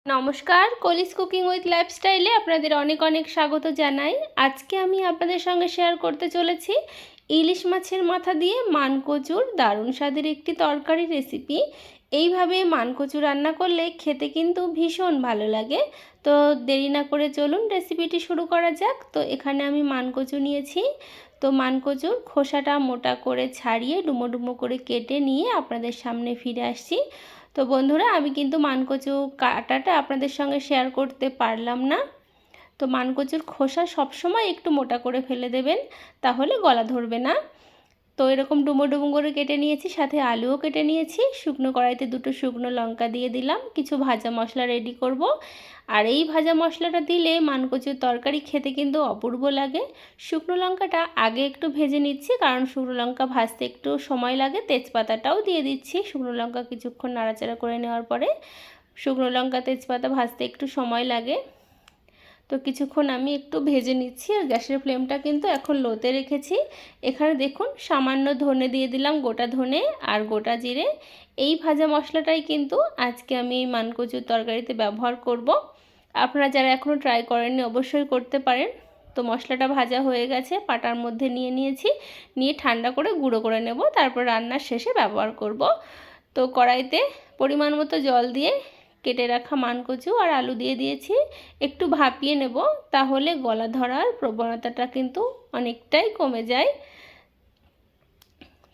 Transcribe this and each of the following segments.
নমস্কার, কলিস cooking with লাইফস্টাইলে আপনাদের অনেক অনেক স্বাগত জানাই। আজকে আমি আপনাদের সঙ্গে শেয়ার করতে চলেছি ইলিশ মাছের মাথা দিয়ে মানকচুর দারুণ স্বাদের একটি তরকারি রেসিপি। এইভাবে মানকচু রান্না করলে খেতে কিন্তু ভীষণ ভালো লাগে। তো দেরি না করে চলুন রেসিপিটি শুরু করা যাক। তো এখানে আমি মানকচু নিয়েছি। তো মানকচুর খোসাটা মোটা করে ছাড়িয়ে ডুমো ডুমো করে কেটে নিয়ে আপনাদের সামনে ফিরে আসছি। তো বন্ধুরা, আমি কিন্তু মানকচু কাটাটা আপনাদের সঙ্গে শেয়ার করতে পারলাম না। তো মানকচুর খোসা সবসময় একটু মোটা করে ফেলে দেবেন, তাহলে গলা ধরবে না। তো এরকম ডুমো ডুমো করে কেটে নিয়েছি, সাথে আলুও কেটে নিয়েছি। শুকনো কড়াইতে দুটো শুকনো লঙ্কা দিয়ে দিলাম। কিছু ভাজা মশলা রেডি করব। আর এই ভাজা মশলাটা দিলে মানকচুর তরকারি খেতে কিন্তু অপূর্ব লাগে। শুকনো লঙ্কাটা আগে একটু ভেজে নিচ্ছি, কারণ শুকনো লঙ্কা ভাজতে একটু সময় লাগে। তেজপাতাটাও দিয়ে দিচ্ছি। শুকনো লঙ্কা কিছুক্ষণ নাড়াচাড়া করে নেওয়ার পরে, শুকনো লঙ্কা তেজপাতা ভাজতে একটু সময় লাগে। তো কিছুক্ষণ আমি একটু ভেজে নিচ্ছি। আর গ্যাসের ফ্লেমটা কিন্তু এখন লোতে রেখেছি। এখানে দেখুন সামান্য ধনে দিয়ে দিলাম, গোটা ধনে আর গোটা জিরে। এই ভাজা মশলাটাই কিন্তু আজকে আমি এই মানকচুর তরকারিতে ব্যবহার করব। আপনারা যারা এখনও ট্রাই করেননি অবশ্যই করতে পারেন। তো মশলাটা ভাজা হয়ে গেছে, পাটার মধ্যে নিয়ে নিয়েছি। নিয়ে ঠান্ডা করে গুঁড়ো করে নেব, তারপর রান্নার শেষে ব্যবহার করব। তো কড়াইতে পরিমাণ মতো জল দিয়ে কেটে রাখা মানকচু আর আলু দিয়ে দিয়েছি। একটু ভাপিয়ে নেব, তাহলে গলা ধরার প্রবণতাটা কিন্তু অনেকটাই কমে যায়।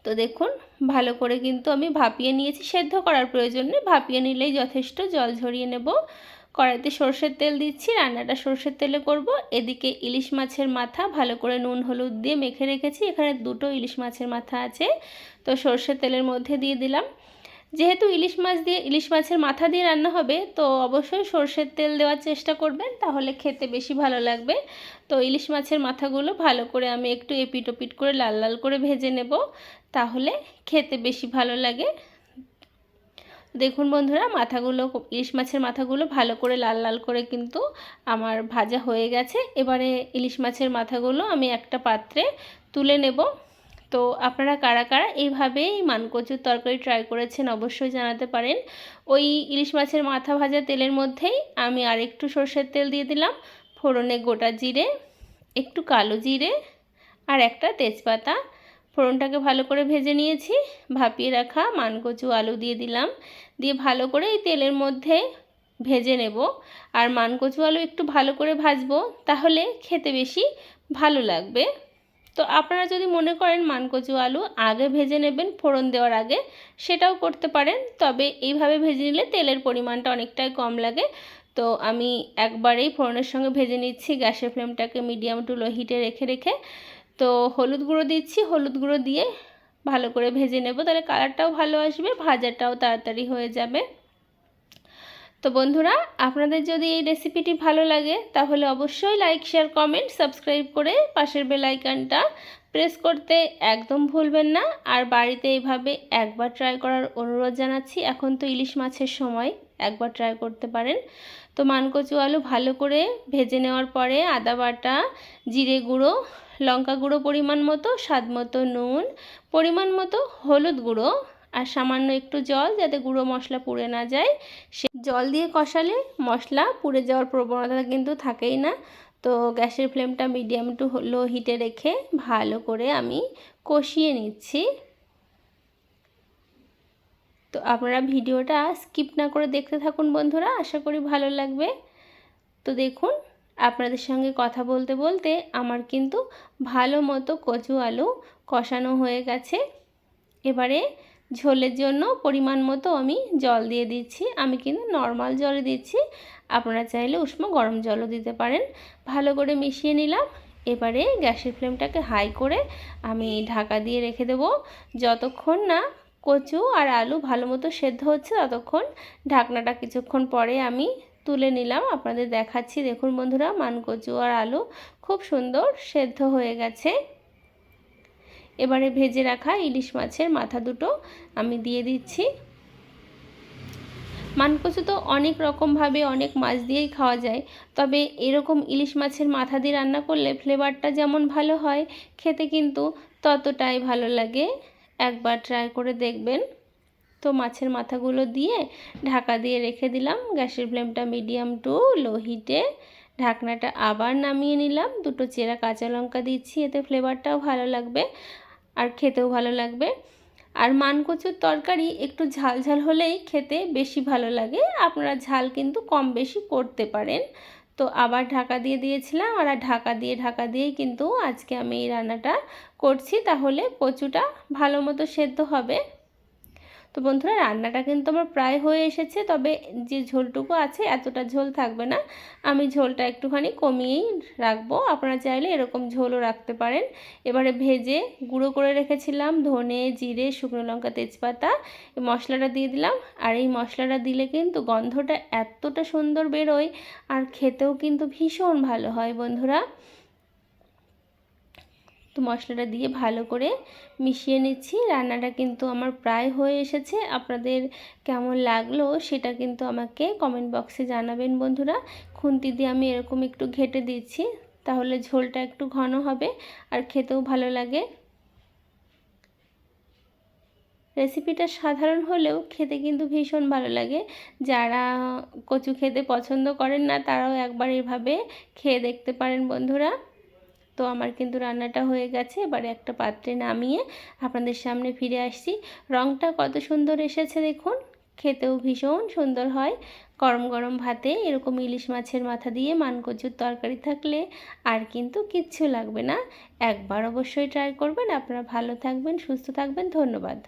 তো দেখুন ভালো করে কিন্তু আমি ভাপিয়ে নিয়েছি। সেদ্ধ করার প্রয়োজন নেই, ভাপিয়ে নিলেই যথেষ্ট। জল ঝরিয়ে নেব। কড়াইতে সরষের তেল দিচ্ছি, রান্নাটা সরষের তেলে করব। এদিকে ইলিশ মাছের মাথা ভালো করে নুন হলুদ দিয়ে মেখে রেখেছি। এখানে দুটো ইলিশ মাছের মাথা আছে। তো সরষের তেলের মধ্যে দিয়ে দিলাম। যেহেতু ইলিশ মাছের মাথা দিয়ে রান্না হবে, তো অবশ্যই সরষের তেল দেওয়ার চেষ্টা করবেন, তাহলে খেতে বেশি ভালো লাগবে। তো ইলিশ মাছের মাথাগুলো ভালো করে আমি একটু এপিট ওপিট করে লাল লাল করে ভেজে নেব, তাহলে খেতে বেশি ভালো লাগে। দেখুন বন্ধুরা, ইলিশ মাছের মাথাগুলো ভালো করে লাল লাল করে কিন্তু আমার ভাজা হয়ে গেছে। এবারে ইলিশ মাছের মাথাগুলো আমি একটা পাত্রে তুলে নেব। তো আপনারা কারা কারা এইভাবে এই মানকচুর তরকারি ট্রাই করেছেন অবশ্যই জানাতে পারেন। ওই ইলিশ মাছের মাথা ভাজা তেলের মধ্যেই আমি আর একটু সরষের তেল দিয়ে দিলাম। ফোড়নে গোটা জিরে, একটু কালো জিরে আর একটা তেজপাতা। ফোড়নটাকে ভালো করে ভেজে নিয়েছি। ভাপিয়ে রাখা মানকচু আলু দিয়ে দিলাম। দিয়ে ভালো করে এই তেলের মধ্যে ভেজে নেব। আর মানকচু আলু একটু ভালো করে ভাজবো, তাহলে খেতে বেশি ভালো লাগবে। তো আপনারা যদি মনে করেন মানকচু আলু আগে ভেজে নেবেন ফোড়ন দেওয়ার আগে, সেটাও করতে পারেন। তবে এইভাবে ভেজে নিলে তেলের পরিমাণটা অনেকটাই কম লাগে। তো আমি একবারেই ফোড়নের সঙ্গে ভেজে নিচ্ছি, গ্যাসের ফ্লেমটাকে মিডিয়াম টু লো হিটে রেখে রেখে। তো হলুদ গুঁড়ো দিচ্ছি, হলুদ গুঁড়ো দিয়ে ভালো করে ভেজে নেব, তাহলে কালারটাও ভালো আসবে, ভাজাটাও তাড়াতাড়ি হয়ে যাবে। তো বন্ধুরা, আপনাদের যদি এই রেসিপিটি ভালো লাগে, তাহলে অবশ্যই লাইক শেয়ার কমেন্ট সাবস্ক্রাইব করে পাশের বেল আইকনটা প্রেস করতে একদম ভুলবেন না। আর বাড়িতে এইভাবে একবার ট্রাই করার অনুরোধ জানাচ্ছি। এখন তো ইলিশ মাছের সময়, একবার ট্রাই করতে পারেন। তো মানকচু আলু ভালো করে ভেজে নেওয়ার পরে আদা বাটা, জিরে গুঁড়ো, লঙ্কা গুঁড়ো পরিমাণ মতো, স্বাদ মতো নুন, পরিমাণ মতো হলুদ গুঁড়ো আর সামান্য একটু জল, যাতে গুঁড়ো মশলা পুড়ে না যায়। সে জল দিয়ে কষালে মশলা পুড়ে যাওয়ার প্রবণতা কিন্তু থাকেই না। তো গ্যাসের ফ্লেমটা মিডিয়াম টু লো হিটে রেখে ভালো করে আমি কষিয়ে নিচ্ছি। তো আপনারা ভিডিওটা স্কিপ না করে দেখতে থাকুন বন্ধুরা, আশা করি ভালো লাগবে। তো দেখুন, আপনাদের সঙ্গে কথা বলতে বলতে আমার কিন্তু ভালো মতো কচু আলু কষানো হয়ে গেছে। এবারে ঝোলের জন্য পরিমাণ মতো আমি জল দিয়ে দিচ্ছি। আমি কিন্তু নর্মাল জলে দিচ্ছি, আপনারা চাইলে উষ্ণ গরম জলও দিতে পারেন। ভালো করে মিশিয়ে নিলাম। এবারে গ্যাসের ফ্লেমটাকে হাই করে আমি ঢাকা দিয়ে রেখে দেব। যতক্ষণ না কচু আর আলু ভালো মতো সেদ্ধ হচ্ছে, ততক্ষণ ঢাকনাটা কিছুক্ষণ পরে আমি তুলে নিলাম, আপনাদের দেখাচ্ছি। দেখুন বন্ধুরা, মানকচু আর আলু খুব সুন্দর সেদ্ধ হয়ে গেছে। এবারে ভেজে রাখা ইলিশ মাছের মাথা দুটো আমি দিয়ে দিচ্ছি। মানকচু তো অনেক রকমভাবে অনেক মাছ দিয়েই খাওয়া যায়, তবে এরকম ইলিশ মাছের মাথা দিয়ে রান্না করলে ফ্লেভারটা যেমন ভালো হয়, খেতে কিন্তু ততটাই ভালো লাগে। একবার ট্রাই করে দেখবেন। তো মাছের মাথাগুলো দিয়ে ঢাকা দিয়ে রেখে দিলাম। গ্যাসের ফ্লেমটা মিডিয়াম টু লো হিটে। ঢাকনাটা আবার নামিয়ে নিলাম। দুটো চেরা কাঁচা লঙ্কা দিচ্ছি, এতে ফ্লেভারটাও ভালো লাগবে আর খেতেও ভালো লাগবে। আর মানকচুর তরকারি একটু ঝাল ঝাল হলেই খেতে বেশি ভালো লাগে, আপনারা ঝাল কিন্তু কম বেশি করতে পারেন। তো আবার ঢাকা দিয়ে দিয়েছিলাম, আর ঢাকা দিয়েই কিন্তু আজকে আমি এই রান্নাটা করছি, তাহলে কচুটা ভালো মতো সেদ্ধ হবে। তো বন্ধুরা, রান্নাটা কিন্তু আমার প্রায় হয়ে এসেছে, তবে যে ঝোলটুকু আছে এতটা ঝোল থাকবে না, আমি ঝোলটা একটুখানি কমিয়েই রাখবো। আপনারা চাইলে এরকম ঝোলও রাখতে পারেন। এবারে ভেজে গুঁড়ো করে রেখেছিলাম ধনে, জিরে, শুকনো লঙ্কা, তেজপাতা, এই মশলাটা দিয়ে দিলাম। আর এই মশলাটা দিলে কিন্তু গন্ধটা এতটা সুন্দর বেরোয়, আর খেতেও কিন্তু ভীষণ ভালো হয় বন্ধুরা। তো মশলাটা দিয়ে ভালো করে মিশিয়ে নিচ্ছি। রান্নাটা কিন্তু আমার প্রায় হয়ে এসেছে। আপনাদের কেমন লাগলো সেটা কিন্তু আমাকে কমেন্ট বক্সে জানাবেন বন্ধুরা। খুন্তি দিয়ে আমি এরকম একটু ঘেঁটে দিচ্ছি, তাহলে ঝোলটা একটু ঘন হবে আর খেতেও ভালো লাগে। রেসিপিটা সাধারণ হলেও খেতে কিন্তু ভীষণ ভালো লাগে। যারা কচু খেতে পছন্দ করেন না তারাও একবার এভাবে খেয়ে দেখতে পারেন বন্ধুরা। তো আমার কিন্তু রান্নাটা হয়ে গেছে। এবারে একটা পাত্রে নামিয়ে আপনাদের সামনে ফিরে আসছি। রঙটা কত সুন্দর এসেছে দেখুন, খেতেও ভীষণ সুন্দর হয়। গরম গরম ভাতে এরকম ইলিশ মাছের মাথা দিয়ে মানকচুর তরকারি থাকলে আর কিন্তু কিচ্ছু লাগবে না। একবার অবশ্যই ট্রাই করবেন। আপনারা ভালো থাকবেন, সুস্থ থাকবেন। ধন্যবাদ।